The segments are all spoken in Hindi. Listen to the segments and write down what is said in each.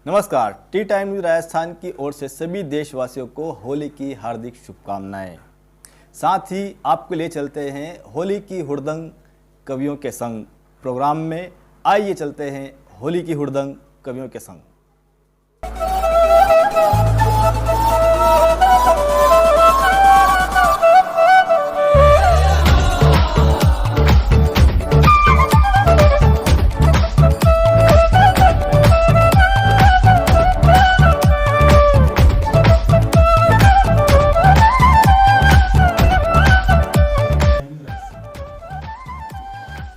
नमस्कार, टी टाइम न्यूज राजस्थान की ओर से सभी देशवासियों को होली की हार्दिक शुभकामनाएं। साथ ही आपको ले चलते हैं होली की हुड़दंग कवियों के संग प्रोग्राम में। आइए चलते हैं होली की हुड़दंग कवियों के संग।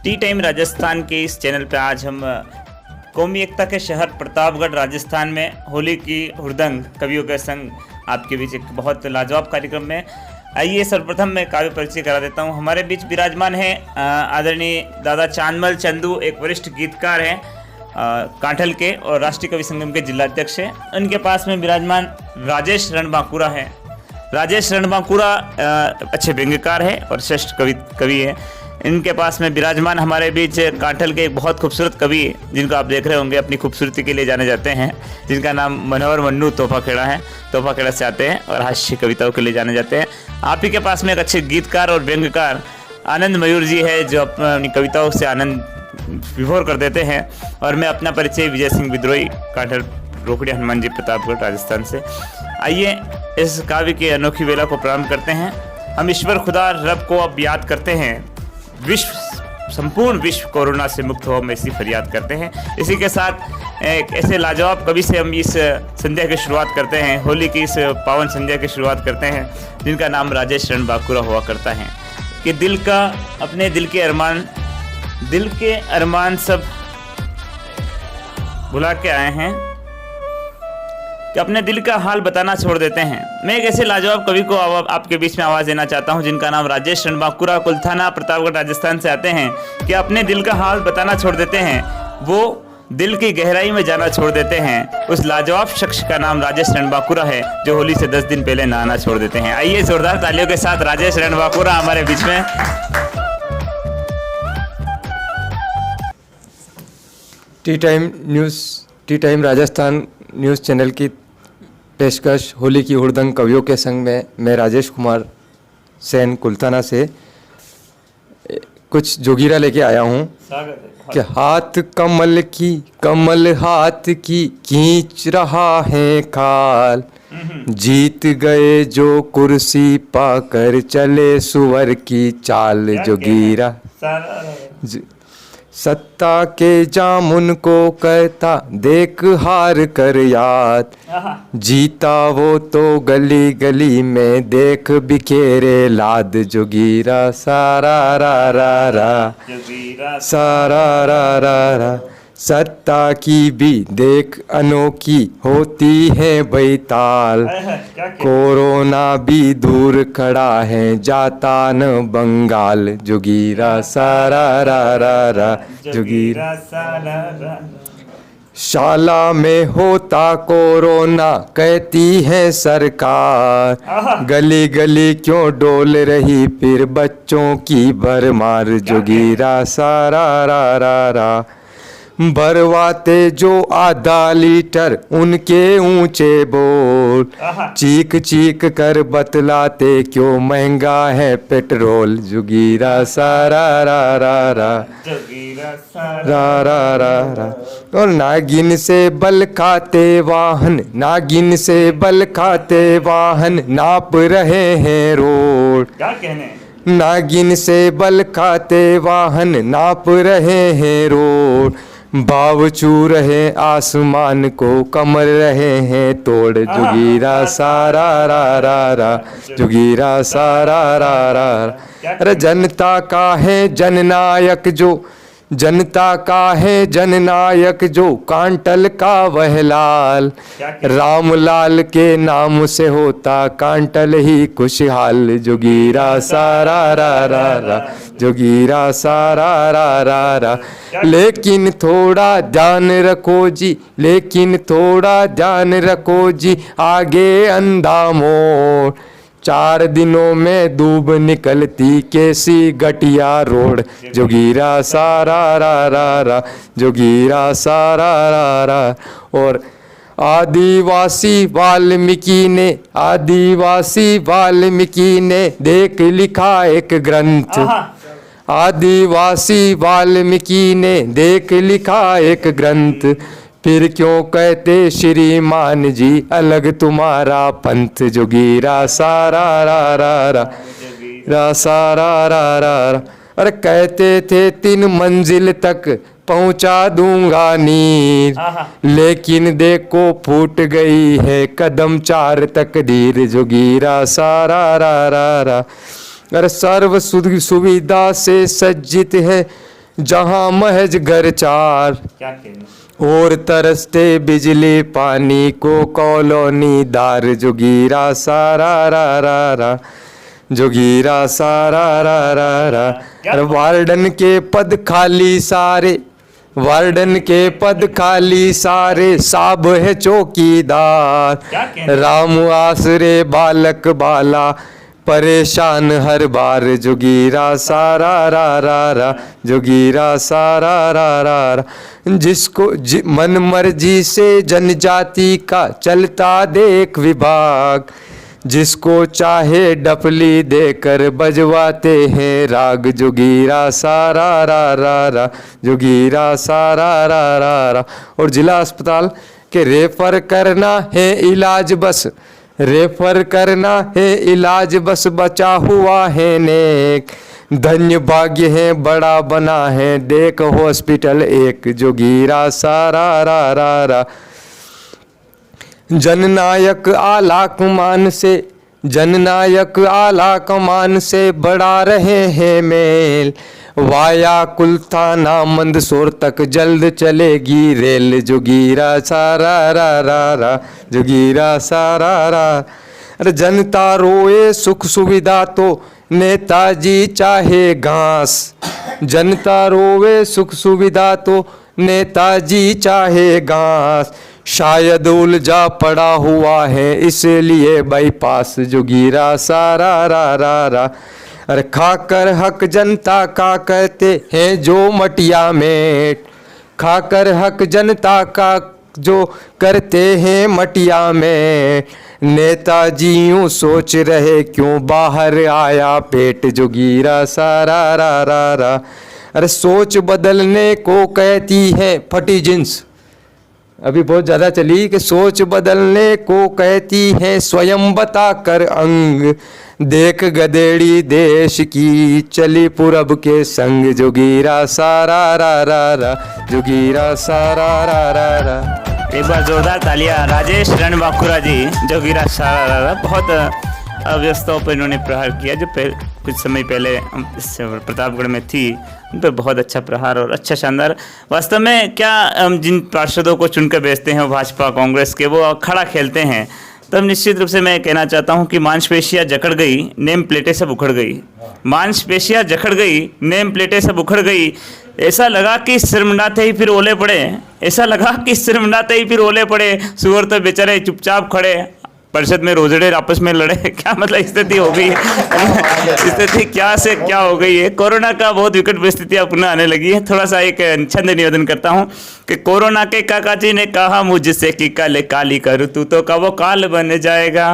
टी टाइम राजस्थान के इस चैनल पे आज हम कौमी एकता के शहर प्रतापगढ़ राजस्थान में होली की हुड़दंग कवियों के संग आपके बीच एक बहुत लाजवाब कार्यक्रम में। आइए सर्वप्रथम मैं काव्य परिचय करा देता हूँ। हमारे बीच विराजमान है आदरणीय दादा चांदमल चंदू, एक वरिष्ठ गीतकार हैं कांठल के और राष्ट्रीय कवि संगम के जिलाध्यक्ष हैं। उनके पास में विराजमान राजेश रणबांकुरा है। राजेश रणबांकुरा अच्छे व्यंग्यकार है और श्रेष्ठ कवि है। इनके पास में विराजमान हमारे बीच कांठल के एक बहुत खूबसूरत कवि जिनको आप देख रहे होंगे, अपनी खूबसूरती के लिए जाने जाते हैं, जिनका नाम मनोहर मन्नू तोहफाखेड़ा है। तोहफाखेड़ा से आते हैं और हास्य कविताओं के लिए जाने जाते हैं। आप ही के पास में एक अच्छे गीतकार और व्यंग्यकार आनंद मयूर जी है, जो अपनी कविताओं से आनंद विभोर कर देते हैं। और मैं अपना परिचय विजय सिंह विद्रोही, कांठल रोकड़ी हनुमान जी प्रतापगढ़ राजस्थान से। आइए इस काव्य की अनोखी वेला को प्रारंभ करते हैं। हम ईश्वर खुदा रब को अब याद करते हैं, संपूर्ण विश्व कोरोना से मुक्त हो, हम ऐसी फरियाद करते हैं। इसी के साथ एक ऐसे लाजवाब कवि से हम इस संध्या की शुरुआत करते हैं, होली की इस पावन संध्या की शुरुआत करते हैं, जिनका नाम राजेश रणबांकुरा हुआ करता है। कि दिल का अपने दिल के अरमान सब भुला के आए हैं, कि अपने दिल का हाल बताना छोड़ देते हैं। मैं एक ऐसे लाजवाब कवि को आपके बीच में आवाज़ देना चाहता हूं, जिनका नाम राजेश रणबांकुरा कुलथाना प्रतापगढ़ राजस्थान से आते हैं। कि अपने दिल का हाल बताना छोड़ देते हैं, वो दिल की गहराई में जाना छोड़ देते हैं। उस लाजवाब शख्स का नाम राजेश रणबांकुरा है, जो होली से 10 दिन पहले नहाना छोड़ देते हैं। आइए जोरदार तालियों के साथ राजेश रणबांकुरा हमारे बीच में। T time Rajasthan news channel की पेशकश होली की हुड़दंग कवियों के संग में मैं राजेश कुमार सेन कुलथाना से कुछ जोगीरा लेके आया हूँ। कि हाथ कमल हाथ की खींच रहा है खाल, जीत गए जो कुर्सी पाकर चले सुअर की चाल। जोगीरा सत्ता के जामुन को कहता देख हार कर याद, जीता वो तो गली गली में देख बिखेरे लाद। जोगीरा सारा रा रा रा, सारा रा रा रा, सत्ता की भी देख अनोखी होती है बैताल, कोरोना भी दूर खड़ा है जाता न बंगाल। जोगीरा सारा रा रा रा, जोगीरा सारा रा। शाला में होता कोरोना कहती है सरकार, गली गली क्यों डोल रही फिर बच्चों की भरमार। जोगीरा सारा रा रा रा, भरवाते जो आधा लीटर उनके ऊंचे बोल, चीख चीख कर बतलाते क्यों महंगा है पेट्रोल। जोगीरा सारा रा रा रा, जोगीरा सारा रा रा रा। और नागिन से बल खाते वाहन नाप रहे हैं रोड। क्या कहने? नागिन से बल खाते वाहन नाप रहे हैं रोड, भाव छू रहे आसमान को कमर रहे हैं तोड़। जोगीरा सारा रा रा रा, जोगीरा सारा रा रा रा। अरे जनता का है जननायक जो कांटल का वह लाल, राम लाल के नाम से होता कांटल ही खुशहाल। जोगीरा सारा रा रा रा, जोगीरा सारा रा रा रा। लेकिन थोड़ा ध्यान रखो जी आगे अंधा मोड़, 4 दिनों में धूप निकलती कैसी घटिया रोड। जोगीरा सारा रा रा रा, जोगीरा सारा रा रा। और आदिवासी वाल्मीकि ने देख लिखा एक ग्रंथ। आदिवासी वाल्मीकि ने देख लिखा एक ग्रंथ, फिर क्यों कहते श्रीमान जी अलग तुम्हारा पंथ। जोगीरा सारा रा रा रा रा सारा रा रा रा। अरे कहते थे 3 मंजिल तक पहुंचा दूंगा नीर, लेकिन देखो फूट गई है कदम 4 तकदीर। जोगीरा सारा रा रा रा। अरे सर्व सुविधा से सज्जित है जहां महज घर 4, और तरसते बिजली पानी को कॉलोनी दार। जोगीरा सारा रा रा रा। जोगीरा सारा रा रा रा। अरे वार्डन के पद खाली सारे, वार्डन के पद खाली सारे, साब है चौकीदार। राम आसरे बालक बाला परेशान हर बार। जोगीरा सारा रा रा रा। जोगीरा सारा रा रा रा। जिसको मन मर्जी से जनजाति का चलता देख विभाग, जिसको चाहे डफली देकर बजवाते हैं राग। जोगीरा सारा रा रा रा। जोगीरा सारा रा रा रा। और जिला अस्पताल के रेफर करना है इलाज बस, रेफर करना है इलाज बस, बचा हुआ है नेक। धन्य भाग्य है बड़ा बना है देख हॉस्पिटल एक। जोगीरा सारा रा रा रा। जननायक आला कमान से, जननायक आला कमान से बढ़ा रहे हैं मेल। वाया कुलथाना मंदसौर तक जल्द चलेगी रेल। जोगीरा सारा रा रा रा। जोगीरा सारा रा। अरे जनता रोए सुख सुविधा तो नेताजी चाहे घास, जनता रोवे सुख सुविधा तो नेताजी चाहे घास। शायद उलझा पड़ा हुआ है इसलिए बाईपास। जोगीरा सारा रा रा रा। अरे खाकर हक जनता का कहते हैं जो मटिया मेट, खाकर हक जनता का जो करते हैं मटिया में। नेताजी यूं सोच रहे क्यों बाहर आया पेट। जोगीरा सारा रा रा रा। अरे सोच बदलने को कहती है फटी जींस, अभी बहुत ज़्यादा चली कि सोच बदलने को कहती है स्वयं बता कर अंग। देख गदेड़ी देश की चली पूरब के संग। जोगीरा सारा रा रा रा। जोगीरा सारा रा रा रा। एक बार जोरदार तालियां राजेश रणबांकुरा जी। जोगीरा सारा रा रा। बहुत अव्यवस्थाओं पर इन्होंने प्रहार किया जो कुछ समय पहले इस प्रतापगढ़ में थी, उन पर बहुत अच्छा प्रहार और अच्छा शानदार। वास्तव में क्या जिन पार्षदों को चुनकर भेजते हैं वो भाजपा कांग्रेस के, वो खड़ा खेलते हैं, तब निश्चित रूप से मैं कहना चाहता हूं कि मांसपेशियां जकड़ गई, नेम प्लेटें सब उखड़ गई। मांसपेशियां जकड़ गई, नेम प्लेटें सब उखड़ गई। ऐसा लगा कि सिरमंडाते ही फिर ओले पड़े, ऐसा लगा कि सिरमंडाते ही फिर ओले पड़े। सुअर तो बेचारे चुपचाप खड़े, परिषद में रोजड़े आपस में लड़े। क्या मतलब स्थिति हो गई है। स्थिति क्या से क्या हो गई है। कोरोना का बहुत विकट परिस्थितियां पुनः आने लगी है। थोड़ा सा एक छंद निवेदन करता हूं कि कोरोना के काका जी ने कहा मुझसे कि कल काली का ऋतु तो का वो काल बन जाएगा।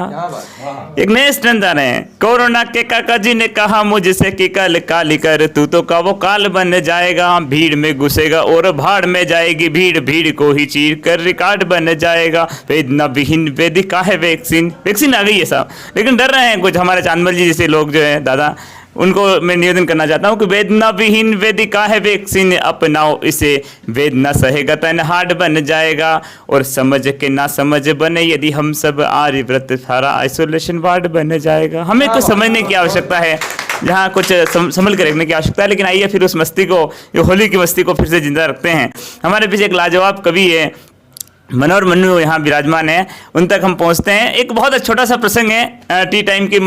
एक नए स्टैंड आ रहे हैं। कोरोना के काका जी ने कहा मुझसे कि कल काली का ऋतु तो का वो काल बन जाएगा। भीड़ में घुसेगा और भाड़ में जाएगी भीड़, भीड़ को ही चीर कर रिकॉर्ड बन जाएगा। वेदना विहीन वेदिका है वैक्सीन आ गई है साहब, लेकिन डर रहे हैं कुछ हमारे चांदमल जी जैसे लोग जो हैं दादा, उनको मैं निवेदन करना चाहता हूं कि वेदना विहीन वेदिका है वैक्सीन, अपनाओ इसे, वेदना सहेगा तन हार्ड बन जाएगा और समझ के ना समझ बने यदि हम सब आर्यव्रत सारा आइसोलेशन वार्ड बन जाएगा। हमें कुछ समझने की आवश्यकता है, जहाँ कुछ संभल के रखने की आवश्यकता है। लेकिन आइए फिर उस मस्ती को, ये होली की मस्ती को फिर से जिंदा रखते हैं। हमारे पीछे एक लाजवाब कवि है मनोहर मन्नू यहाँ विराजमान है, उन तक हम पहुँचते हैं। एक बहुत छोटा सा प्रसंग है, टी टाइम की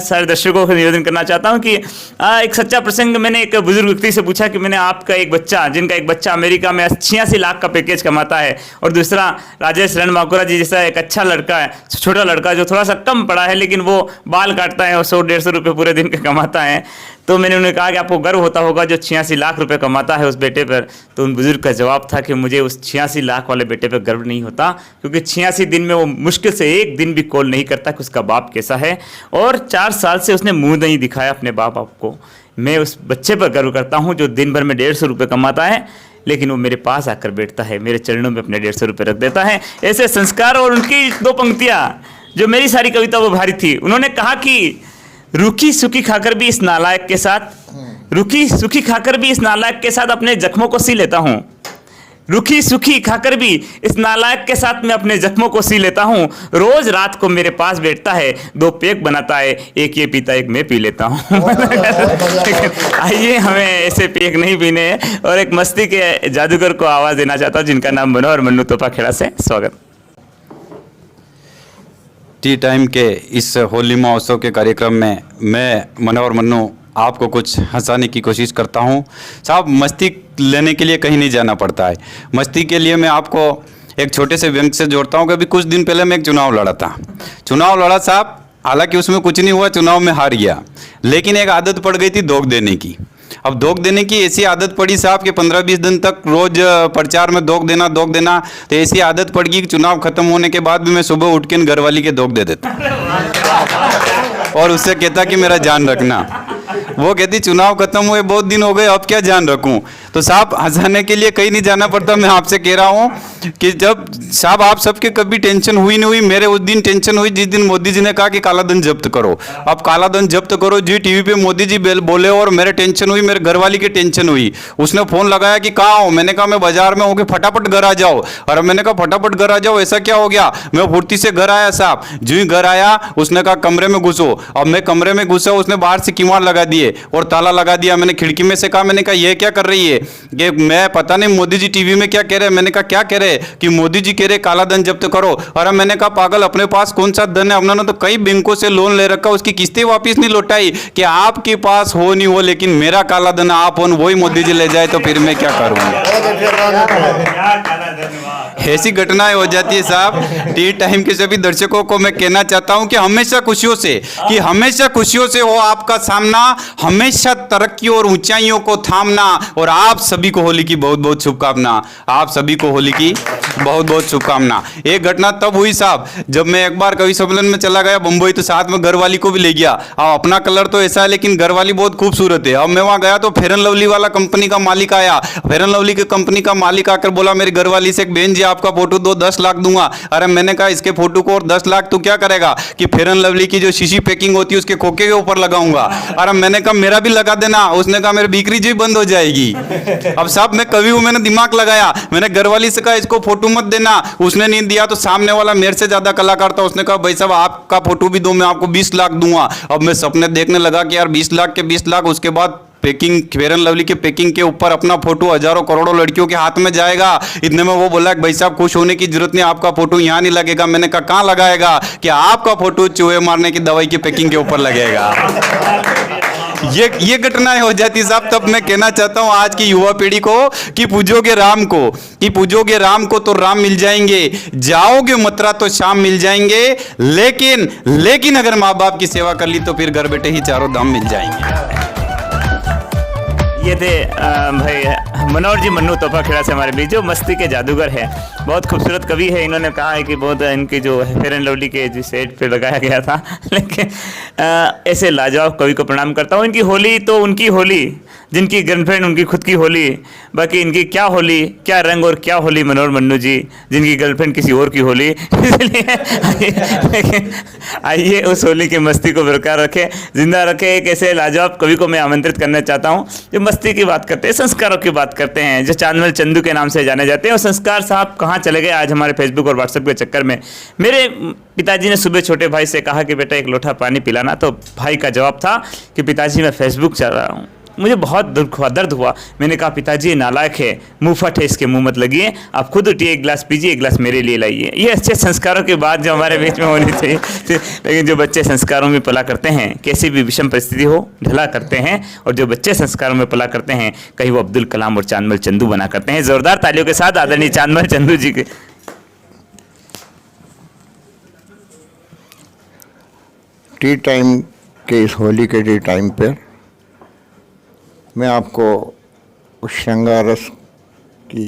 सारे दर्शकों को निवेदन करना चाहता हूँ कि एक सच्चा प्रसंग। मैंने एक बुजुर्ग व्यक्ति से पूछा कि मैंने आपका एक बच्चा, जिनका एक बच्चा अमेरिका में 86 लाख का पैकेज कमाता है, और दूसरा राजेश रणबांकुरा जी जैसा एक अच्छा लड़का है, छोटा लड़का जो थोड़ा सा कम पड़ा है लेकिन वो बाल काटता है और 100-150 रुपये पूरे दिन का कमाता है। तो तो मैंने उन्हें कहा कि आपको गर्व होता होगा जो 86 लाख रुपए कमाता है उस बेटे पर। तो उन बुजुर्ग का जवाब था कि मुझे उस 86 लाख वाले बेटे पर गर्व नहीं होता, क्योंकि 86 दिन में वो मुश्किल से एक दिन भी कॉल नहीं करता कि उसका बाप कैसा है, और 4 साल से उसने मुंह नहीं दिखाया अपने बाप को। मैं उस बच्चे पर गर्व करता हूँ जो दिन भर में 150 रुपये कमाता है, लेकिन वो मेरे पास आकर बैठता है, मेरे चरणों में अपने 150 रुपये रख देता है। ऐसे संस्कार। और उनकी 2 पंक्तियाँ जो मेरी सारी कविता वो भारी थी। उन्होंने कहा कि रूखी सूखी खाकर भी इस नालायक के साथ, रूखी सूखी खाकर भी इस नालायक के साथ अपने जख्मों को सी लेता हूँ। रूखी सूखी खाकर भी इस नालायक के साथ मैं अपने जख्मों को सी लेता हूँ। रोज रात को मेरे पास बैठता है, 2 पेक बनाता है, एक ये पीता एक मैं पी लेता हूँ। आइए, हमें ऐसे पेक नहीं पीने हैं। और एक मस्ती के जादूगर को आवाज़ देना चाहता हूँ जिनका नाम मनोहर मन्नू तोपा खेड़ा से। स्वागत। टी टाइम के इस होली महोत्सव के कार्यक्रम में मैं मनोहर मन्नू आपको कुछ हंसाने की कोशिश करता हूं। साहब, मस्ती लेने के लिए कहीं नहीं जाना पड़ता है। मस्ती के लिए मैं आपको एक छोटे से व्यंग से जोड़ता हूं कि अभी कुछ दिन पहले मैं एक चुनाव लड़ा था। चुनाव लड़ा साहब, हालांकि उसमें कुछ नहीं हुआ, चुनाव में हार गया, लेकिन एक आदत पड़ गई थी धोख देने की। अब धोख देने की ऐसी आदत पड़ी साहब कि 15-20 दिन तक रोज प्रचार में धोख देना। तो ऐसी आदत पड़ गई कि चुनाव खत्म होने के बाद भी मैं सुबह उठ के घरवाली के धोख दे देता और उससे कहता कि मेरा जान रखना। वो कहती चुनाव खत्म हुए बहुत दिन हो गए, अब क्या जान रखूं। तो साहब, हंसाने के लिए कहीं नहीं जाना पड़ता। मैं आपसे कह रहा हूं कि जब साहब आप सबके कभी टेंशन हुई नहीं हुई, मेरे उस दिन टेंशन हुई जिस दिन मोदी जी ने कहा कि काला धन जब्त करो। अब काला धन जब्त करो जी टीवी पे मोदी जी बोले और मेरे टेंशन हुई, मेरे घरवाली की टेंशन हुई। उसने फोन लगाया कि कहाँ हो, मैंने कहा मैं बाजार में हूँ कि फटाफट घर आ जाओ। और मैंने कहा फटाफट घर आ जाओ, ऐसा क्या हो गया। मैं फुर्ती से घर आया साहब, जो ही घर आया उसने कहा कमरे में घुसो। अब मैं कमरे में घुसा, उसने बाहर से किवाड़ लगा दिए और ताला लगा दिया। मैंने खिड़की में से कहा, मैंने कहा ये क्या कर रही है, कि मैं पता नहीं मोदी जी टीवी में क्या कह रहे हैं। मैंने कहा क्या कह रहे कि मोदी जी कह रहे काला धन जब्त करो। और मैंने कहा पागल, अपने पास कौन सा धन है, उन्होंने तो कई बैंकों से लोन ले रखा, उसकी किस्तें वापस नहीं लौटाई। कि आपके पास हो नहीं हो, लेकिन मेरा काला धन आप हो, वही मोदी जी ले जाए तो फिर मैं क्या करूंगा। ऐसी घटनाएं हो जाती है साहब। टी टाइम के सभी दर्शकों को मैं कहना चाहता हूं कि हमेशा खुशियों से हो आपका सामना, हमेशा तरक्की और ऊंचाइयों को थामना। और आप सभी को होली की बहुत बहुत शुभकामना। आप सभी को होली की बहुत बहुत शुभकामना। एक घटना तब हुई साहब जब मैं एक बार कवि सम्मेलन में चला गया बम्बई, तो साथ में घरवाली को भी ले गया। अब अपना कलर तो ऐसा है, लेकिन घरवाली बहुत खूबसूरत है। अब मैं वहां गया तो फेयर एंड लवली वाला कंपनी का मालिक आया। फेयर एंड लवली के कंपनी का मालिक आकर बोला मेरी घरवाली से, बहन जी आपका फोटो दो, 10 लाख दूंगा। अरे मैंने कहा इसके फोटो को और 10 लाख तू क्या करेगा, कि फेयर एंड लवली की जो शीशी पैकिंग होती है उसके खोखे के ऊपर लगाऊंगा। अरे मैंने कहा मेरा भी लगा देना। उसने कहा मेरी बिक्री जी बंद हो जाएगी। अब साहब मैं कवि हूं, मैंने दिमाग लगाया, मैंने घरवाली से कहा इसको फोटो मत देना। उसने नहीं दिया तो सामने वाला मेरे से ज्यादा कलाकार था, उसने कहा भाई साहब आपका फोटो भी दो, मैं आपको 20 लाख दूंगा। अब मैं सपने देखने लगा कि यार 20 लाख के 20 लाख, उसके बाद पैकिंग, फेयर एंड लवली के पैकिंग के ऊपर अपना फोटो हजारों करोड़ों लड़कियों के हाथ में जाएगा। इतने में वो बोला कि भाई साहब खुश होने की जरूरत नहीं, आपका फोटो यहाँ नहीं लगेगा। मैंने कहा कहाँ लगाएगा, कि आपका फोटो चूहे मारने की दवाई की पैकिंग के ऊपर लगेगा। ये घटनाएं हो जाती साहब। तब मैं कहना चाहता हूं आज की युवा पीढ़ी को कि पूजोगे राम को तो राम मिल जाएंगे, जाओगे मथुरा तो शाम मिल जाएंगे। लेकिन अगर माँ बाप की सेवा कर ली तो फिर घर बैठे ही चारों धाम मिल जाएंगे। ये थे भाई मनोहर जी मन्नू तोपा खेड़ा से हमारे बीच, जो मस्ती के जादूगर है, बहुत खूबसूरत कवि है। इन्होंने कहा है कि बहुत इनकी जो फेयर एंड लवली के जो सेट पे लगाया गया था, लेकिन ऐसे लाजवाब कवि को प्रणाम करता हूँ। इनकी होली तो उनकी होली, जिनकी गर्लफ्रेंड उनकी खुद की होली, बाकी इनकी क्या होली, क्या रंग और क्या होली मनोहर मन्नू जी, जिनकी गर्लफ्रेंड किसी और की होली। इसलिए आइए उस होली की मस्ती को बरकरार रखें, जिंदा रखें। एक ऐसे लाजवाब कवि को मैं आमंत्रित करना चाहता हूँ जो मस्ती की बात करते हैं, संस्कारों की बात करते हैं, जो चांदमल चंदू के नाम से जाने जाते हैं। और संस्कार साहब कहाँ चले गए आज हमारे फेसबुक और व्हाट्सएप के चक्कर में। मेरे पिताजी ने सुबह छोटे भाई से कहा कि बेटा एक लोटा पानी पिलाना, तो भाई का जवाब था कि पिताजी मैं फेसबुक चला रहा हूँ। मुझे बहुत दुख हुआ, दर्द हुआ। मैंने कहा पिताजी नालायक है, मुँह फट है, इसके मुँह मत लगिए, आप खुद उठिए, एक गिलास पीजिए, एक गिलास मेरे लिए लाइए। ये अच्छे संस्कारों की बात जो हमारे बीच में होनी चाहिए। लेकिन जो बच्चे संस्कारों में पला करते हैं, कैसी भी विषम परिस्थिति हो ढला करते हैं, और जो बच्चे संस्कारों में पला करते हैं, कहीं वो अब्दुल कलाम और चांदमल चंदू बना करते हैं। जोरदार तालियों के साथ आदरणीय चांदमल चंदू जी के। टी टाइम के इस होली के टी टाइम पर मैं आपको उस श्रृंगार रस की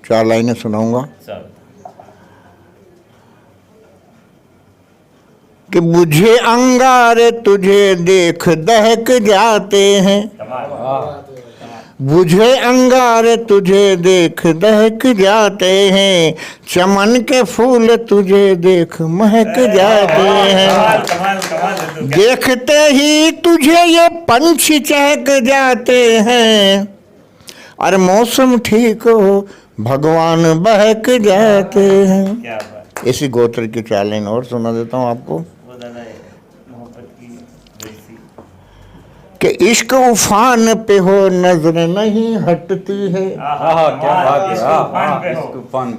4 लाइनें सुनाऊंगा सब कि बुझे अंगारे तुझे देख दहक जाते हैं, बुझे अंगारे तुझे देख दहक जाते हैं, चमन के फूल तुझे देख महक जाते हैं, कमाल कमाल देखते ही तुझे ये पंछी चहक जाते हैं, और मौसम ठीक हो भगवान बहक जाते हैं। क्या बात इसी गोत्र की 4 लाइन और सुना देता हूँ आपको वो दादा मोहब्बत की जैसी कि इश्क उफान पे हो नजर नहीं हटती है, क्या बात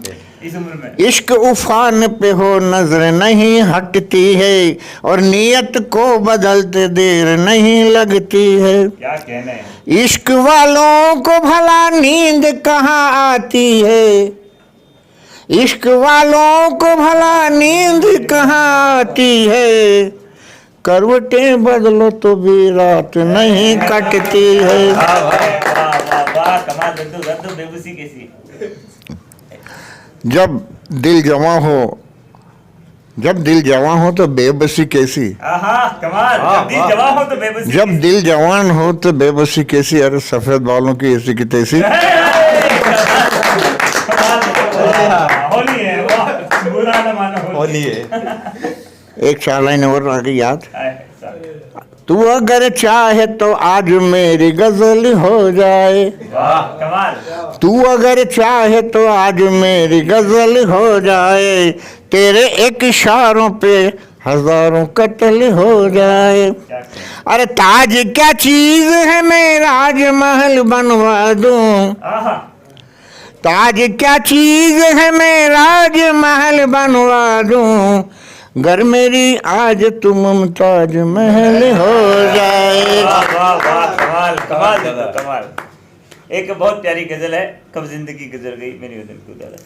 है इस उम्र में इश्क उफान पे हो नजर नहीं हटती है, और नियत को बदलते देर नहीं लगती है। क्या कहने हैं। इश्क वालों को भला नींद कहाँ आती है, इश्क वालों को भला नींद कहाँ आती है, करवटें बदलो तो भी रात नहीं कटती है। वाह वाह वाह कमाल दद्दू बेबसी कैसी जब दिल जवां हो, जब दिल जवां हो तो बेबसी कैसी, कमाल जब दिल जवां हो तो बेबसी जब दिल जवान हो तो बेबसी कैसी, अरे सफेद बालों की ऐसी की तैसी। होली है वाह बुरा न मानो होली है। एक 4 लाइन और आ गई याद। है तू अगर चाहे तो आज मेरी गजल हो जाए, वाह कमाल तू अगर चाहे तो आज मेरी गजल हो जाए, तेरे एक इशारों पे हजारों कत्ल हो जाए। क्या कहने अरे ताज क्या चीज है मैं राजमहल बनवा दूं, आहा ताज क्या चीज है मैं राजमहल बनवा दूं, घर मेरी आज तुम मुमताज महल हो जाए। वाह वाह वाह कमाल कमाल दादा कमाल। एक बहुत प्यारी गजल है, कब जिंदगी गुजर गई मेरी वतन को दादा।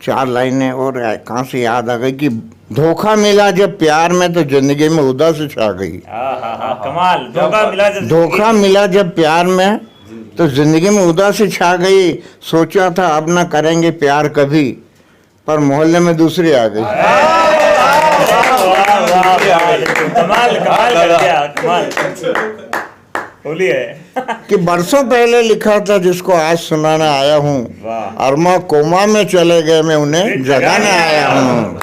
4 लाइनें और कहाँ से याद आ गई कि धोखा मिला जब प्यार में तो जिंदगी में उदासी छा गई, कमाल धोखा मिला जब धोखा मिला जब प्यार में तो जिंदगी में उदासी छा गई, सोचा था अब ना करेंगे प्यार कभी, पर मोहल्ले में दूसरी आ गई। कमाल कमाल कर दिया कमाल। होली है कि बरसों पहले लिखा था जिसको आज सुनाने आया हूँ, वाह। अरमा कोमा में चले गए मैं उन्हें जगाने आया हूँ,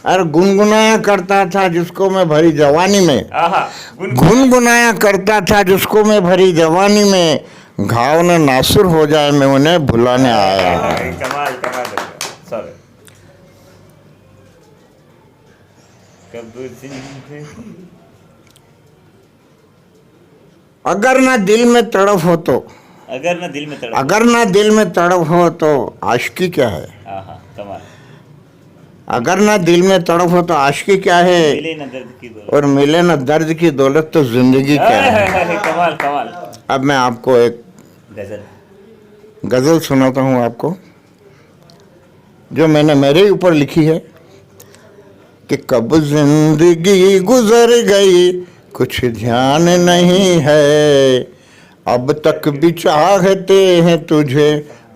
और गुनगुनाया करता था जिसको मैं भरी जवानी में, गुनगुनाया करता था जिसको मैं भरी जवानी में, घाव न नासुर हो जाए मैं उन्हें भुलाने आया हूँ। कमाल कमाल सॉरी कब जिंदगी अगर ना दिल में तड़प हो तो, अगर ना दिल में तड़प अगर ना दिल में तड़प हो तो आशिकी क्या है, कमाल अगर ना दिल में तड़प हो तो आशिकी क्या है, मिले ना दर्द की दौलत और मिले ना दर्द की दौलत तो जिंदगी क्या है। कमाल कमाल। अब मैं आपको एक गजल गजल सुनाता हूँ आपको, जो मैंने मेरे ऊपर लिखी है कि कब जिंदगी गुजर गई कुछ ध्यान नहीं है, अब तक भी चाहते हैं तुझे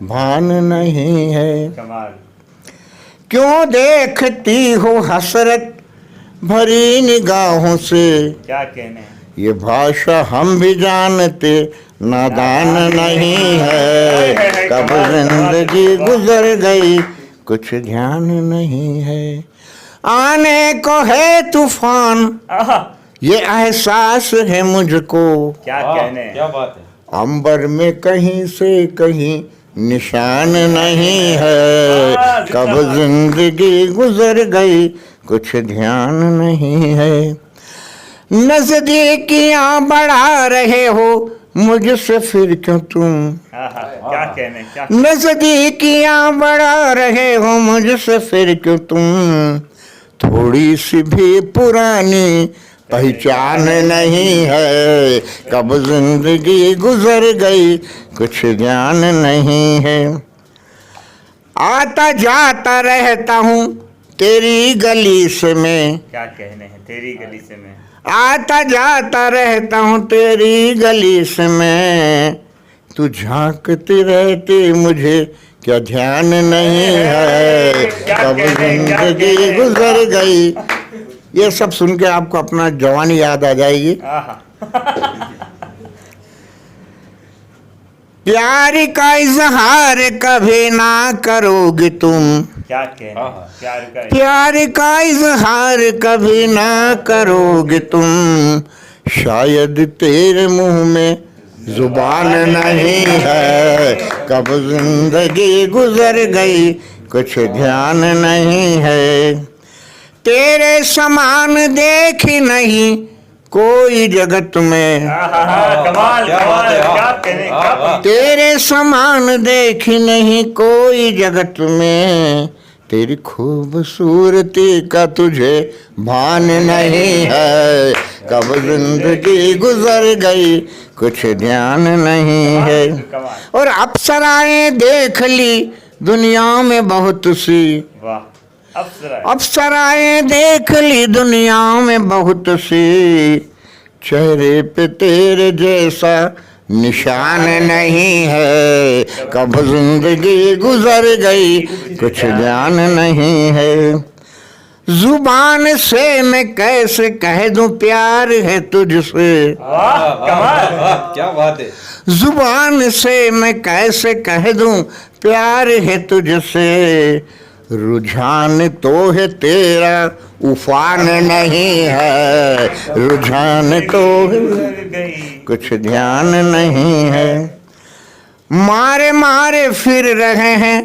भान नहीं है, कमाल क्यों देखती हो हसरत भरी निगाहों से, क्या कहने हैं। ये भाषा हम भी जानते नादान नहीं है, कब जिंदगी गुजर गई कुछ ध्यान नहीं है, आने को है तूफान ये एहसास है मुझको, क्या कहने हैं। क्या बात है। अंबर में कहीं से कहीं निशान नहीं है, कब जिंदगी गुजर गई कुछ ध्यान नहीं है, नजदीकियां बढ़ा रहे हो मुझसे फिर क्यों तुम, क्या कहने क्या नजदीकियां बढ़ा रहे हो मुझसे फिर क्यों तुम, थोड़ी सी भी पुरानी पहचान नहीं है, कब जिंदगी गुजर गई कुछ ध्यान नहीं है, आता जाता रहता हूँ तेरी गली से मैं, क्या कहने हैं। तेरी गली से मैं आता जाता रहता हूँ तेरी गली से मैं, तू झांकती रहती मुझे क्या ध्यान नहीं है, कब जिंदगी गुजर गई। ये सब सुन के आपको अपना जवानी याद आ जाएगी। प्यार का इजहार कभी ना करोगे तुम, क्या कहना, प्यार का इजहार कभी ना करोगे तुम, शायद तेरे मुंह में जुबान नहीं है, कब जिंदगी गुजर गई कुछ ध्यान नहीं है। तेरे समान देखी नहीं कोई जगत में, कमाल, क्या कहने, तेरे समान देखी नहीं कोई जगत में, तेरी खूबसूरती का तुझे भान नहीं है, कब जिंदगी गुजर गई कुछ ध्यान नहीं है। और अप्सराएं देख ली दुनिया में बहुत सी, वाह, अप्सराएं देख ली दुनिया में बहुत सी, चेहरे पे तेरे जैसा निशान नहीं है, कब जिंदगी गुजर गई कुछ ध्यान नहीं है। जुबान से मैं कैसे कह दूं प्यार है तुझसे, क्या बात है। जुबान से मैं कैसे कह दूं प्यार है तुझसे, रुझान तो है तेरा उफान नहीं है, रुझान तो है कुछ ध्यान नहीं है। मारे मारे फिर रहे हैं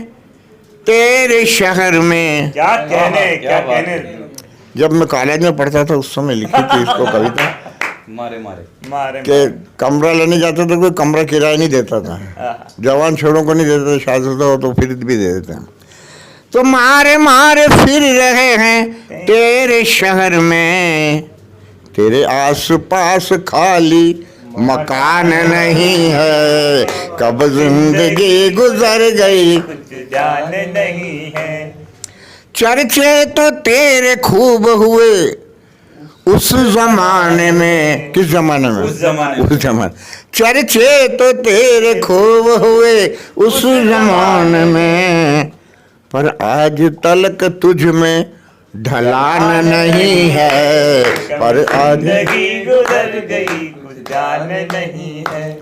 तेरे शहर में, क्या कहने, जब मैं कॉलेज में पढ़ता था उस समय लिखी थी इसको कविता, मारे कि कमरा लेने जाते थे कोई कमरा किराया नहीं देता था, जवान छोरों को नहीं देता था, शादी होता हो तो फिर भी दे देते हैं। तो मारे मारे फिर रहे हैं तेरे शहर में, तेरे आस पास खाली मकान नहीं है, कब जिंदगी गुजर गई कुछ ध्यान नहीं है। चर्चे तो तेरे खूब हुए उस जमाने में, किस जमाने में, उस जमाने, चर्चे तो तेरे खूब हुए उस जमाने में, पर आज तलक तुझ में ढलान नहीं है, पर आज जिंदगी गुजर गई कुछ ध्यान नहीं है।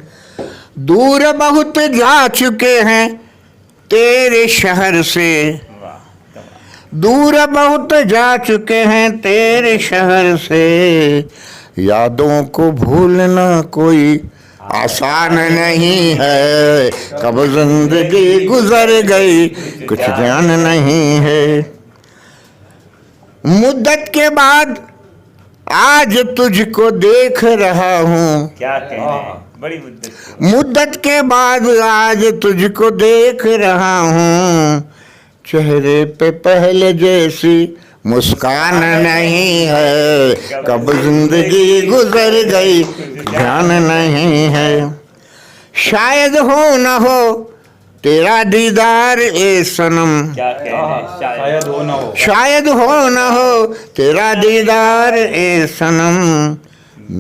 दूर बहुत जा चुके हैं तेरे शहर से, दूर बहुत जा चुके हैं तेरे शहर से, यादों को भूलना कोई आसान नहीं है, कब जिंदगी गुजर गई कुछ ध्यान नहीं है। मुद्दत के बाद आज तुझको देख रहा हूँ, क्या कहने, बड़ी मुद्दत, मुद्दत के बाद आज तुझको देख रहा हूँ, चेहरे पे पहले जैसी मुस्कान नहीं है, कब जिंदगी गुजर गई ध्यान नहीं है। शायद हो न हो तेरा दीदार ए सनम, क्या कहने, शायद हो ना हो, शायद हो न हो तेरा दीदार ए सनम,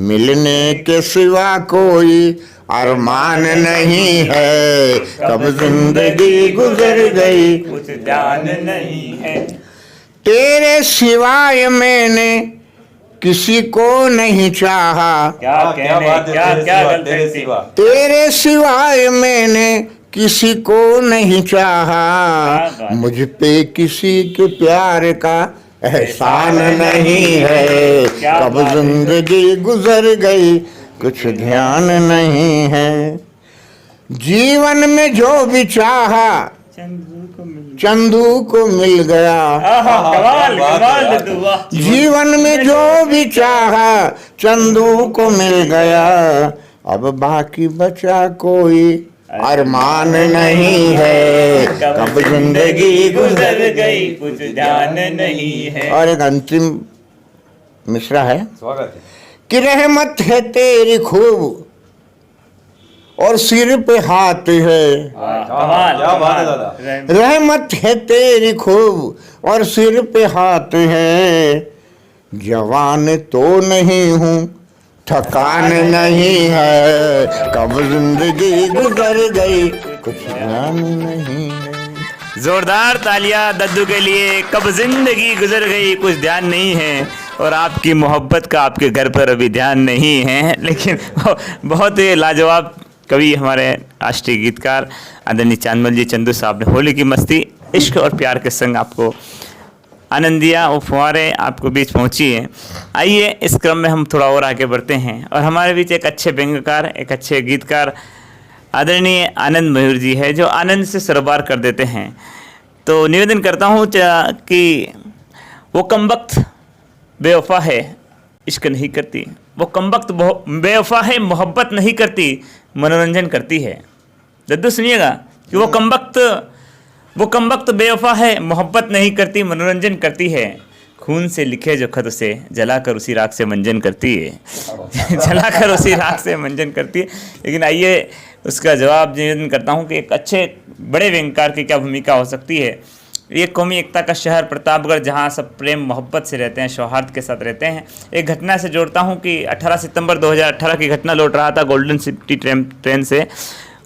मिलने के सिवा कोई अरमान नहीं है, कब जिंदगी गुजर गई कुछ ध्यान नहीं है। तेरे सिवाय मैंने किसी को नहीं चाहा, क्या कहने, क्या गलती सिवा, तेरे सिवाय मैंने किसी को नहीं चाहा, मुझ पे किसी के प्यार का एहसान नहीं है, कब जिंदगी गुजर गई कुछ ध्यान नहीं है। जीवन में जो भी चाहा चंदू को मिल गया, कमाल, कमाल दुआ, जीवन में जो भी चाहा चंदू को मिल गया, अब बाकी बचा कोई अरमान नहीं है, कब जिंदगी गुजर गई कुछ ध्यान नहीं है। और एक अंतिम मिसरा है स्वागत है। कि रहमत है तेरी खूब और सिर पे हाथ है, कमाल, क्या बात है दादा। रहमत है तेरी खूब और सिर पे हाथ है, जवान तो नहीं हूँ, थकान नहीं है, कब जिंदगी गुजर गई कुछ ध्यान नहीं है। जोरदार तालियां दद्दू के लिए। कब जिंदगी गुजर गई कुछ ध्यान नहीं है, और आपकी मोहब्बत का आपके घर पर अभी ध्यान नहीं है। लेकिन बहुत ही लाजवाब कवि हमारे राष्ट्रीय गीतकार आदरणीय चांदमल जी चंदू साहब ने होली की मस्ती, इश्क और प्यार के संग आपको आनंद दिया। वो फुहारे आपको बीच पहुंची है। आइए इस क्रम में हम थोड़ा और आगे बढ़ते हैं, और हमारे बीच एक अच्छे व्यंग्यकार, एक अच्छे गीतकार आदरणीय आनंद मयूर जी है, जो आनंद से सरोबार कर देते हैं। तो निवेदन करता हूँ कि वो कमबख्त बेवफा है, इश्क नहीं करती, वो कमबख्त बेवफा है, मोहब्बत नहीं करती, मनोरंजन करती है। दद्दू सुनिएगा कि वो कमबख्त बेवफा है, मोहब्बत नहीं करती, मनोरंजन करती है। खून से लिखे जो खत उसे जलाकर उसी राख से मंजन करती है। जलाकर उसी राख से मंजन करती है। लेकिन आइए उसका जवाब निवेदन करता हूँ कि एक अच्छे बड़े व्यंग्यकार की क्या भूमिका हो सकती है। ये कौमी एकता का शहर प्रतापगढ़, जहाँ सब प्रेम मोहब्बत से रहते हैं, सौहार्द के साथ रहते हैं। एक घटना से जोड़ता हूँ कि 18 सितंबर 2018 की घटना लौट रहा था गोल्डन सिटी ट्रेन से,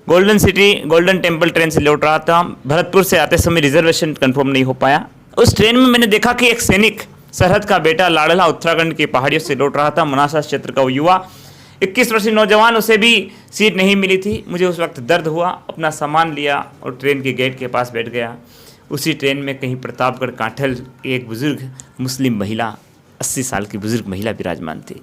गोल्डन टेम्पल ट्रेन से लौट रहा था। भरतपुर से आते समय रिजर्वेशन कंफर्म नहीं हो पाया। उस ट्रेन में मैंने देखा कि एक सैनिक, सरहद का बेटा, लाड़ला, उत्तराखंड की पहाड़ियों से लौट रहा था। मनासा क्षेत्र का वो युवा 21 वर्षीय नौजवान, उसे भी सीट नहीं मिली थी। मुझे उस वक्त दर्द हुआ, अपना सामान लिया और ट्रेन के गेट के पास बैठ गया। उसी ट्रेन में कहीं प्रतापगढ़ कांठल की एक बुजुर्ग मुस्लिम महिला, 80 साल की बुजुर्ग महिला विराजमान थी।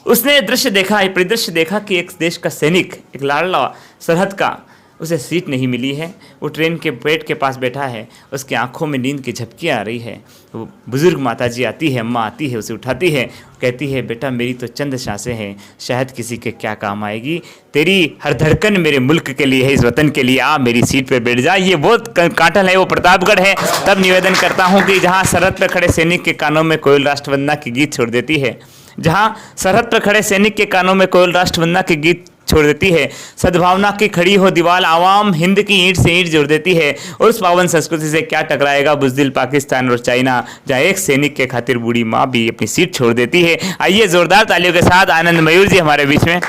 उसने दृश्य देखा, एक परिदृश्य देखा कि एक देश का सैनिक, एक लाड़ला सरहद का, उसे सीट नहीं मिली है। वो ट्रेन के गेट के पास बैठा है, उसकी आंखों में नींद की झपकियाँ आ रही है। वो बुजुर्ग माता जी आती है, अम्मा आती है, उसे उठाती है, कहती है, बेटा मेरी तो चंद सांसें हैं, शायद किसी के क्या काम आएगी। तेरी हर धड़कन मेरे मुल्क के लिए है, इस वतन के लिए, आ मेरी सीट पे बैठ जा। ये वो कांठल है, वो प्रतापगढ़ है। तब निवेदन करता हूँ कि जहाँ सरहद पर खड़े सैनिक के कानों में कोयल राष्ट्रवंदना के गीत छोड़ देती है, जहाँ सरहद पर खड़े सैनिक के कानों में कोयल राष्ट्रवंदना के गीत छोड़ देती है, सद्भावना की खड़ी हो दीवार आवाम हिंद की ईंट से ईंट जोड़ देती है, और उस पावन संस्कृति से क्या टकराएगा बुज़दिल पाकिस्तान और चाइना, जहाँ एक सैनिक के खातिर बूढ़ी माँ भी अपनी सीट छोड़ देती है। आइए जोरदार तालियों के साथ आनंद मयूर जी हमारे बीच में।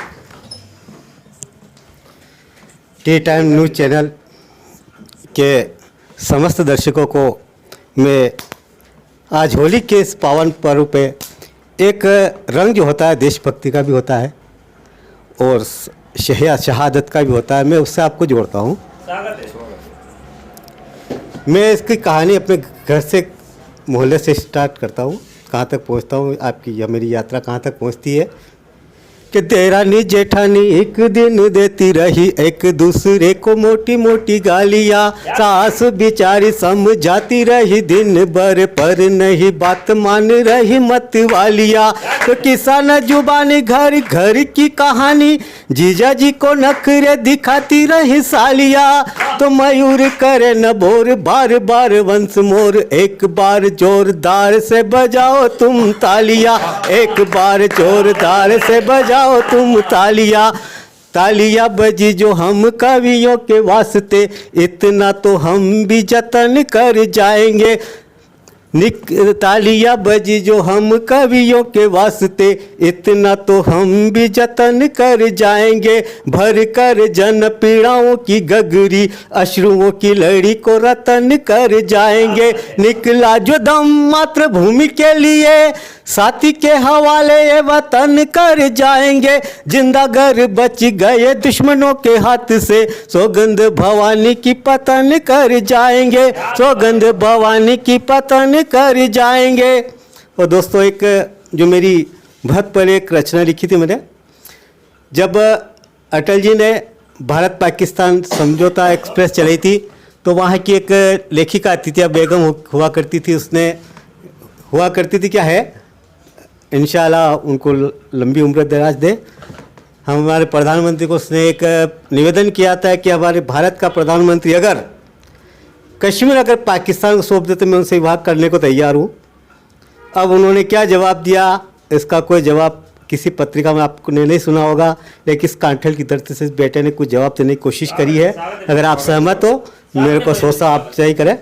टी टाइम न्यूज़ चैनल के समस्त दर्शकों को मैं आज होली के इस पावन पर्व पे एक रंग जो होता है देशभक्ति का भी होता है और शहादत का भी होता है, मैं उससे आपको जोड़ता हूँ। मैं इसकी कहानी अपने घर से, मोहल्ले से स्टार्ट करता हूँ, कहाँ तक पहुँचता हूँ, आपकी या मेरी यात्रा कहाँ तक पहुँचती है। कि देरानी जेठानी एक दिन देती रही एक दूसरे को मोटी मोटी गालियाँ, सास बिचारी समझाती रही दिन भर पर नहीं बात मान रही मत वालिया। तो किसान जुबानी घर घर की कहानी, जीजा जी को नखरे दिखाती रही सालिया। तो मयूर करे न बोर बार बार वंश मोर, एक बार जोरदार से बजाओ तुम तालिया, एक बार जोरदार से बजाओ तुम तालिया। तालिया बजी जो हम कवियों के वास्ते, इतना तो हम भी जतन कर जाएंगे। तालिया बजी जो हम कवियों के वास्ते, इतना तो हम भी जतन कर जाएंगे। भर कर जन पीड़ाओं की गगरी, अश्रुओं की लड़ी को रतन कर जाएंगे। निकला जो दम मातृभूमि के लिए, साथी के हवाले ये वतन कर जाएंगे। जिंदा घर बच गए दुश्मनों के हाथ से, सौगंध भवानी की पतन कर जाएंगे, सौगंध भवानी की पतन कर जाएंगे। और दोस्तों एक जो मेरी बहुत पहले एक रचना लिखी थी मैंने, जब अटल जी ने भारत पाकिस्तान समझौता एक्सप्रेस चलाई थी, तो वहाँ की एक लेखिका अतिथिया बेगम हुआ करती थी, उसने हुआ करती थी क्या है, इंशाल्लाह उनको लंबी उम्र दराज दे। हमारे प्रधानमंत्री को उसने एक निवेदन किया था कि हमारे भारत का प्रधानमंत्री अगर कश्मीर अगर पाकिस्तान को सौंप दे तो मैं उनसे विवाह करने को तैयार हूँ। अब उन्होंने क्या जवाब दिया, इसका कोई जवाब किसी पत्रिका में आपने नहीं सुना होगा, लेकिन इस कांठल की धरती से इस बेटे ने कुछ जवाब देने की कोशिश करी है। अगर आप सहमत हो, मेरे को सोचा आप सही करें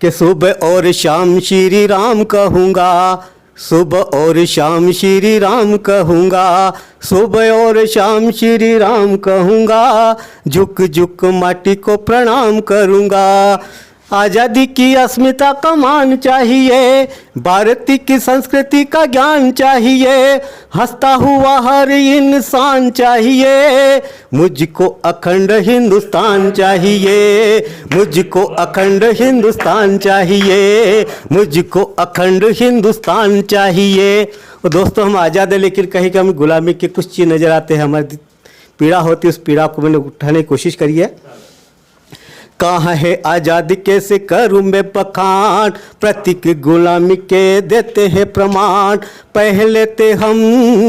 कि सुबह और शाम श्री राम कहूँगा, सुबह और शाम श्री राम कहूँगा, सुबह और शाम श्री राम कहूँगा, झुक झुक माटी को प्रणाम करूँगा। आज़ादी की अस्मिता का मान चाहिए, भारतीय की संस्कृति का ज्ञान चाहिए, हंसता हुआ हर इंसान चाहिए, मुझको अखंड हिंदुस्तान चाहिए, मुझको अखंड हिंदुस्तान चाहिए, मुझको अखंड हिंदुस्तान चाहिए। और दोस्तों, हम आज़ाद है लेकिन कहीं कहीं हमें गुलामी के कुछ चीज़ नज़र आते हैं, हमारी पीड़ा होती है, उस पीड़ा को मैंने उठाने की कोशिश करी है। कहाँ है आज़ादी कैसे करूँ मैं बखान, प्रतीक गुलामी के देते हैं प्रमाण, पहले थे हम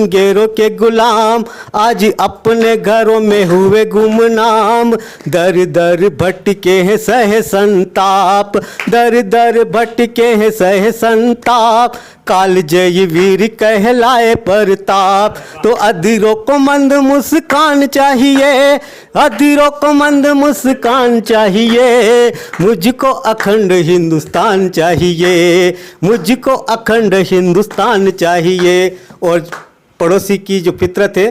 गैरों के गुलाम, आज अपने घरों में हुए गुमनाम, दर दर भटके हैं सहे संताप, दर दर भटके हैं सहे संताप, काल जय वीर कहलाए प्रताप। तो अधीरों को मंद मुस्कान चाहिए, अधीरों को मंद मुस्कान चाहिए, मुझको अखंड हिंदुस्तान चाहिए, मुझको अखंड हिंदुस्तान चाहिए। और पड़ोसी की जो फितरत है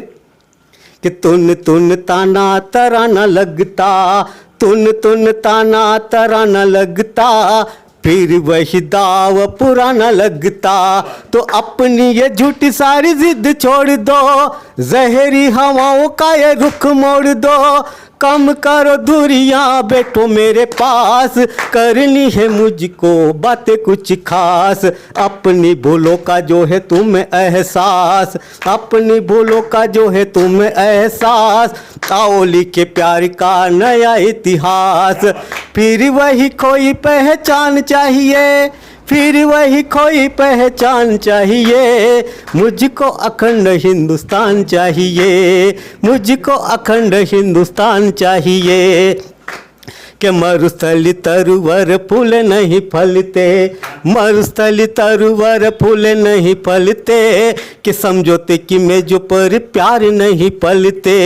कि तुन तुन ताना तराना लगता, तुन तुन ताना तराना लगता, फिर वही दाव पुराना लगता। तो अपनी ये झूठी सारी जिद छोड़ दो, जहरी हवाओं का ये रुख मोड़ दो, कम करो दूरियां बैठो मेरे पास, करनी है मुझको बातें कुछ खास, अपनी भूलों का जो है तुम्हें एहसास, अपनी भूलों का जो है तुम्हें एहसास, आओ लिखे प्यार का नया इतिहास, फिर वही कोई पहचान चाहिए, फिर वही कोई पहचान चाहिए, मुझको अखंड हिंदुस्तान चाहिए, मुझको अखंड हिंदुस्तान चाहिए। कि मरुस्थली तरुवर फूल नहीं फलते, मरुस्थली तरुवर फूल नहीं फलते, कि समझोते कि मेजों पर प्यार नहीं पलते।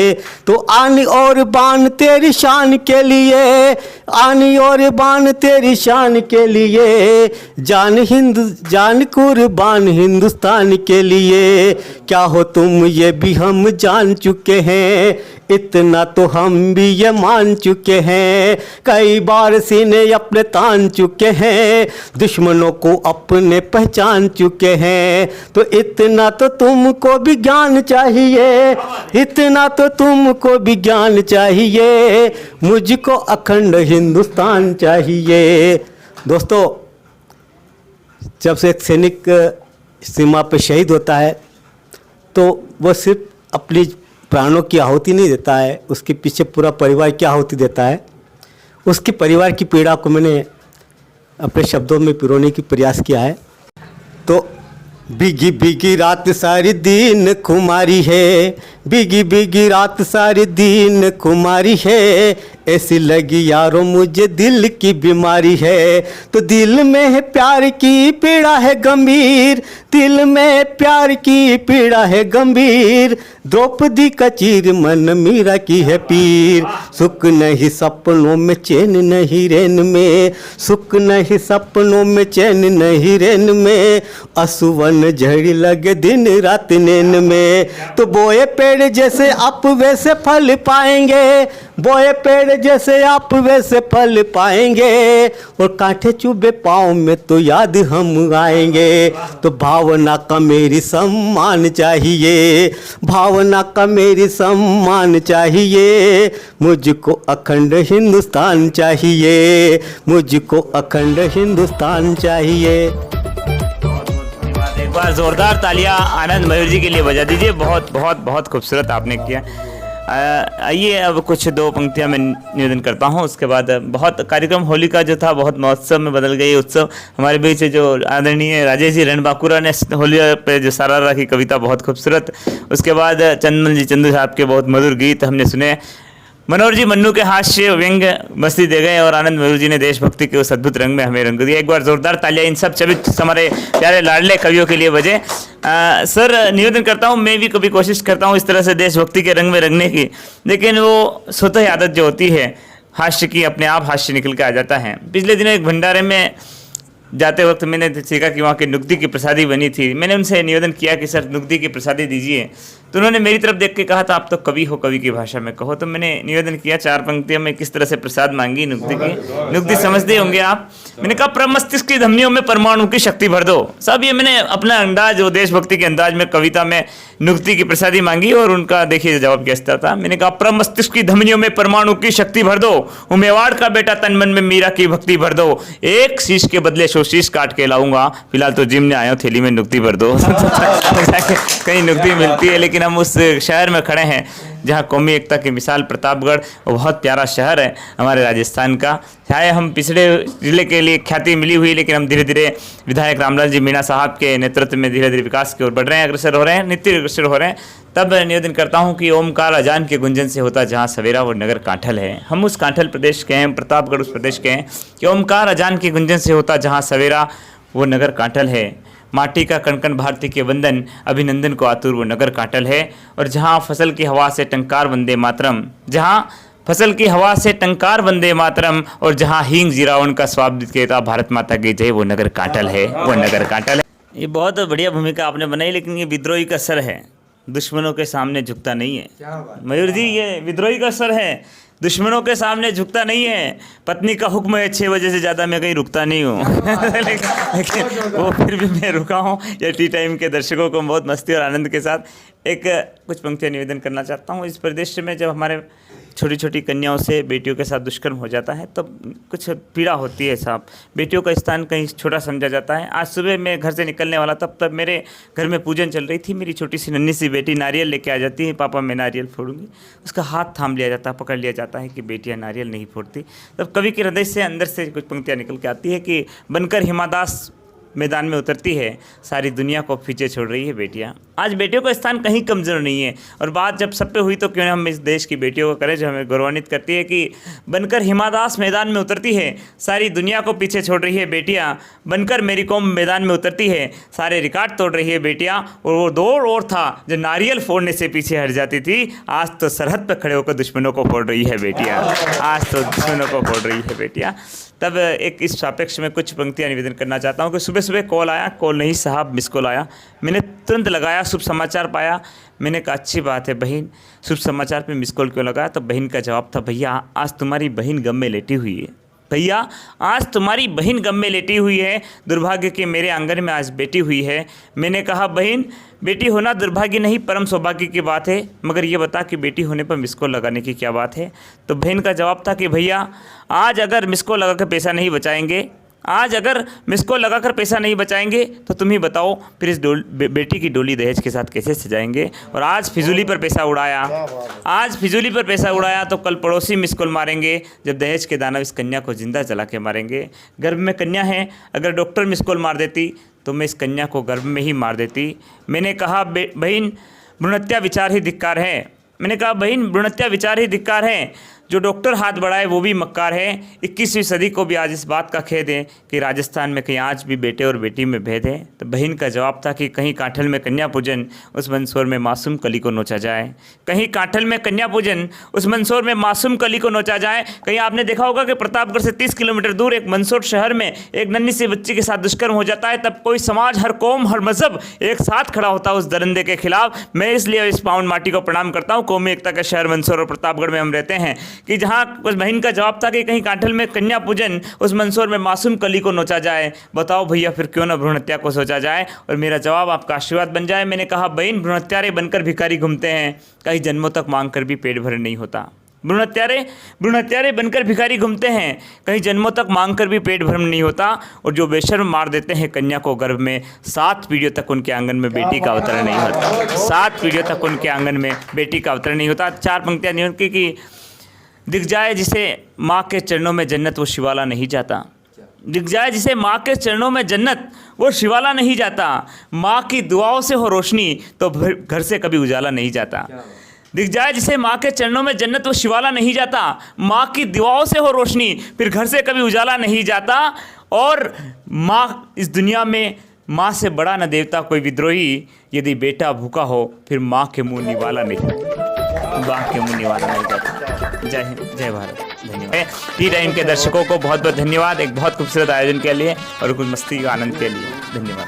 तो आनी और बान तेरी शान के लिए, आनी और बान तेरी शान के लिए, जान कुर्बान हिंदुस्तान के लिए। क्या हो तुम ये भी हम जान चुके हैं, इतना तो हम भी ये मान चुके हैं, कई बार सीने अपने तान चुके हैं, दुश्मनों को अपने पहचान चुके हैं। तो इतना तो तुमको भी ज्ञान चाहिए, इतना तो तुमको भी ज्ञान चाहिए, मुझको अखंड हिंदुस्तान चाहिए। दोस्तों, जब से एक सैनिक सीमा पे शहीद होता है तो वो सिर्फ अपनी प्राणों की आहुति नहीं देता है, उसके पीछे पूरा परिवार की आहुति देता है। उसके परिवार की पीड़ा को मैंने अपने शब्दों में पिरोने की प्रयास किया है। तो भीगी भीगी रात सारी दिन खुमारी है, भीगी भीगी रात सारी दिन खुमारी है, ऐसी लगी यारों मुझे दिल की बीमारी है। तो दिल में है प्यार की पीड़ा है गंभीर, दिल में प्यार की पीड़ा है गंभीर, द्रौपदी का चीर मन मीरा की है पीर। सुख नहीं सपनों में चैन नहीं रैन में, सुख नहीं सपनों में चैन नहीं रैन में, असुवन झड़ी लगे दिन रात नैन में। तो बोए पेड़ जैसे आप वैसे फल पाएंगे, बोए पेड़ जैसे आप वैसे फल पाएंगे, और कांटे चुभे पाँव में तो याद हम आएंगे। तो भावना का मेरी सम्मान चाहिए, भावना का मेरी सम्मान चाहिए, मुझको अखंड हिंदुस्तान चाहिए, मुझको अखंड हिंदुस्तान चाहिए। एक बार जोरदार तालियां आनंद मयूर जी के लिए बजा दीजिए। बहुत बहुत बहुत खूबसूरत आपने किया। आइए अब कुछ दो पंक्तियां मैं निवेदन करता हूं, उसके बाद बहुत कार्यक्रम होली का जो था बहुत महोत्सव में बदल गई। उत्सव हमारे बीच जो आदरणीय राजेश जी रणबांकुरा ने होली पे जो सारारा की कविता बहुत खूबसूरत, उसके बाद चंदन जी चंदू साहब के बहुत मधुर गीत हमने सुने, मनोहर जी मन्नू के हास्य व्यंग मस्ती दे गए, और आनंद मयूर जी ने देशभक्ति के उस अद्भुत रंग में हमें रंग दिया। एक बार जोरदार तालियां इन सब सभी हमारे प्यारे लाडले कवियों के लिए बजे। सर, निवेदन करता हूं, मैं भी कभी कोशिश करता हूं इस तरह से देशभक्ति के रंग में रंगने की, लेकिन वो स्वतः आदत जो होती है हास्य की अपने आप हास्य निकल के आ जाता है। पिछले दिनों एक भंडारे में जाते वक्त मैंने सीखा कि वहाँ की नुक्ती की प्रसादी बनी थी। मैंने उनसे निवेदन किया कि सर नुक्ती की प्रसादी दीजिए, तो उन्होंने मेरी तरफ देख के कहा था आप तो कवि हो, कवि की भाषा में कहो। तो मैंने निवेदन किया 4 पंक्तियों में किस तरह से प्रसाद मांगी नुक्ती की। नुक्ती समझते होंगे आप। मैंने कहा प्रमस्तिष्क की धमनियों में परमाणु की शक्ति भर दो। सब ये मैंने अपना अंदाज और देशभक्ति के अंदाज में कविता में नुक्ती की प्रसादी मांगी और उनका देखिए जवाब कैसा था। मैंने कहा प्रमस्तिष्क की धमनियों में परमाणु की शक्ति भर दो, मेवाड़ का बेटा तन मन में मीरा की भक्ति भर दो, एक शीश के बदले 100 शीश काट के लाऊंगा, फिलहाल तो जिम में आया हूँ, थैली में नुक्ती भर दो। कहीं नुक्ती मिलती है, लेकिन हम उस शहर में खड़े हैं जहाँ कौमी एकता की मिसाल प्रतापगढ़, वो बहुत प्यारा शहर है हमारे राजस्थान का। चाहे हम पिछड़े जिले के लिए ख्याति मिली हुई, लेकिन हम धीरे धीरे विधायक रामलाल जी मीणा साहब के नेतृत्व में धीरे धीरे विकास की ओर बढ़ रहे हैं, अग्रसर हो रहे हैं, नित्य अग्रसर हो रहे हैं। तब निवेदन करता हूँ कि ओमकार अजान के गुंजन से होता जहाँ सवेरा वो नगर कांठल है। हम उस कांठल प्रदेश के हैं, प्रतापगढ़ उस प्रदेश के हैं कि ओमकार अजान के गुंजन से होता जहाँ सवेरा वो नगर कांठल है। माटी का कणकण भारती के वंदन, अभिनंदन को आतुर वो नगर कांठल है। और जहाँ फसल की हवा से टंकार वंदे मातरम, जहाँ फसल की हवा से टंकार वंदे मातरम, और जहाँ हींग जीरावन का स्वाद कहता भारत माता की जय, वो नगर कांठल है, वो नगर कांठल है। ये बहुत बढ़िया भूमिका आपने बनाई, लेकिन ये विद्रोही का सर है, दुश्मनों के सामने झुकता नहीं है। मयूर जी, ये विद्रोही का सर है, दुश्मनों के सामने झुकता नहीं है। पत्नी का हुक्म है 6 बजे से ज़्यादा मैं कहीं रुकता नहीं हूँ। लेकिन वो फिर भी मैं रुका हूँ। ये टी टाइम के दर्शकों को बहुत मस्ती और आनंद के साथ एक कुछ पंक्तियाँ निवेदन करना चाहता हूँ। इस परिदृश्य में जब हमारे छोटी छोटी कन्याओं से बेटियों के साथ दुष्कर्म हो जाता है तब कुछ पीड़ा होती है साहब। बेटियों का स्थान कहीं छोटा समझा जाता है। आज सुबह मैं घर से निकलने वाला तब मेरे घर में पूजन चल रही थी। मेरी छोटी सी नन्ही सी बेटी नारियल लेके आ जाती है, पापा मैं नारियल फोड़ूंगी। उसका हाथ थाम लिया जाता है, पकड़ लिया जाता है कि बेटियां नारियल नहीं फोड़ती। तब कवि के हृदय से अंदर से कुछ पंक्तियाँ निकल के आती है कि बनकर हिमादास मैदान में उतरती है, सारी दुनिया को पीछे छोड़ रही है बेटियां। आज बेटियों का स्थान कहीं कमज़ोर नहीं है। और बात जब सब पे हुई तो क्यों न हम इस देश की बेटियों को करें जो हमें गौरवान्वित करती है कि बनकर हिमादास मैदान में उतरती है, सारी दुनिया को पीछे छोड़ रही है बेटियां। बनकर मेरी कौम मैदान में उतरती है, सारे रिकॉर्ड तोड़ रही है बेटियां। और वो दौर और था जो नारियल फोड़ने से पीछे हट जाती थी, आज तो सरहद पर खड़े होकर दुश्मनों को फोड़ रही है बेटियाँ, आज तो दुश्मनों को फोड़ रही है बेटियाँ। तब एक इस सापेक्ष में कुछ पंक्तियाँ निवेदन करना चाहता हूँ कि सुबह सुबह कॉल आया, कॉल नहीं साहब मिस कॉल आया। मैंने तुरंत लगाया, शुभ समाचार पाया। मैंने कहा अच्छी बात है बहन, शुभ समाचार पे मिस कॉल क्यों लगाया? तो बहन का जवाब था भैया आज तुम्हारी बहन गम में लेटी हुई है, भैया आज तुम्हारी बहन गम में लेटी हुई है, दुर्भाग्य के मेरे आंगन में आज बेटी हुई है। मैंने कहा बहन बेटी होना दुर्भाग्य नहीं परम सौभाग्य की बात है, मगर ये बता कि बेटी होने पर मिस कॉल लगाने की क्या बात है? तो बहन का जवाब था कि भैया आज अगर मिस कॉल लगा कर पैसा नहीं बचाएंगे, आज अगर मिस कॉल लगाकर पैसा नहीं बचाएंगे तो तुम ही बताओ फिर इस बेटी की डोली दहेज के साथ कैसे सजाएंगे? और आज फिजूली पर पैसा उड़ाया, आज फिजूली पर पैसा उड़ाया तो कल पड़ोसी मिस कॉल मारेंगे जब दहेज के दानव इस कन्या को जिंदा जला के मारेंगे। गर्भ में कन्या है, अगर डॉक्टर मिस कॉल मार देती तो मैं इस कन्या को गर्भ में ही मार देती। मैंने कहा बहन भ्रूणहत्या विचार ही धिक्कार है। मैंने कहा बहन भ्रूणहत्या विचार ही धिक्कार है, जो डॉक्टर हाथ बढ़ाए वो भी मक्कार है। 21वीं सदी को भी आज इस बात का खेद है कि राजस्थान में कहीं आज भी बेटे और बेटी में भेद है। तो बहन का जवाब था कि कहीं कांठल में कन्या पूजन उस मंदसौर में मासूम कली को नोचा जाए, कहीं कांठल में कन्या पूजन उस मंदसौर में मासूम कली को नोचा जाए। कहीं आपने देखा होगा कि प्रतापगढ़ से 30 किलोमीटर दूर एक मंदसौर शहर में एक नन्ही सी बच्ची के साथ दुष्कर्म हो जाता है, तब कोई समाज, हर कौम, हर मजहब एक साथ खड़ा होता है उस दरिंदे के खिलाफ। मैं इसलिए इस पावन माटी को प्रणाम करता हूँ। कौमी एकता के शहर मंदसौर और प्रतापगढ़ में हम रहते हैं कि जहाँ उस बहन का जवाब था कि कहीं कांठल में कन्या पूजन उस मंदसौर में मासूम कली को नोचा जाए। बताओ भैया फिर क्यों ना भ्रूण हत्या को सोचा जाए और मेरा जवाब आपका आशीर्वाद बन जाए। मैंने कहा बहन भ्रूण हत्यारे बनकर भिखारी घूमते हैं, कई जन्मों तक मांग कर भी पेट भर नहीं होता। भ्रूण हत्यारे बनकर भिखारी घूमते हैं, कहीं जन्मों तक मांग कर भी पेट भर नहीं होता। और जो बेशर्म मार देते हैं कन्या को गर्भ में, 7 पीढ़ियों तक उनके आंगन में बेटी का अवतरण नहीं होता, 7 पीढ़ियों तक उनके आंगन में बेटी का अवतरण नहीं होता। 4 पंक्तियाँ नहीं होती कि दिख जाए जिसे माँ के चरणों में जन्नत वो शिवाला नहीं जाता, दिख जाए जिसे माँ के चरणों में जन्नत वो शिवाला नहीं जाता। माँ की दुआओं से हो रोशनी तो घर से कभी उजाला नहीं जाता। दिख जाए जिसे माँ के चरणों में जन्नत वो शिवाला नहीं जाता। माँ की दुआओं से हो रोशनी फिर घर से कभी उजाला नहीं जाता। और माँ इस दुनिया में माँ से बड़ा न देवता कोई विद्रोही, यदि बेटा भूखा हो फिर माँ के मुँह निवाला नहीं, माँ के मुँह निवाला नहीं जाता। जय हिंद, जय भारत, धन्यवाद। टी टाइम के दर्शकों को बहुत बहुत धन्यवाद, एक बहुत खूबसूरत आयोजन के लिए और कुछ मस्ती का आनंद के लिए धन्यवाद।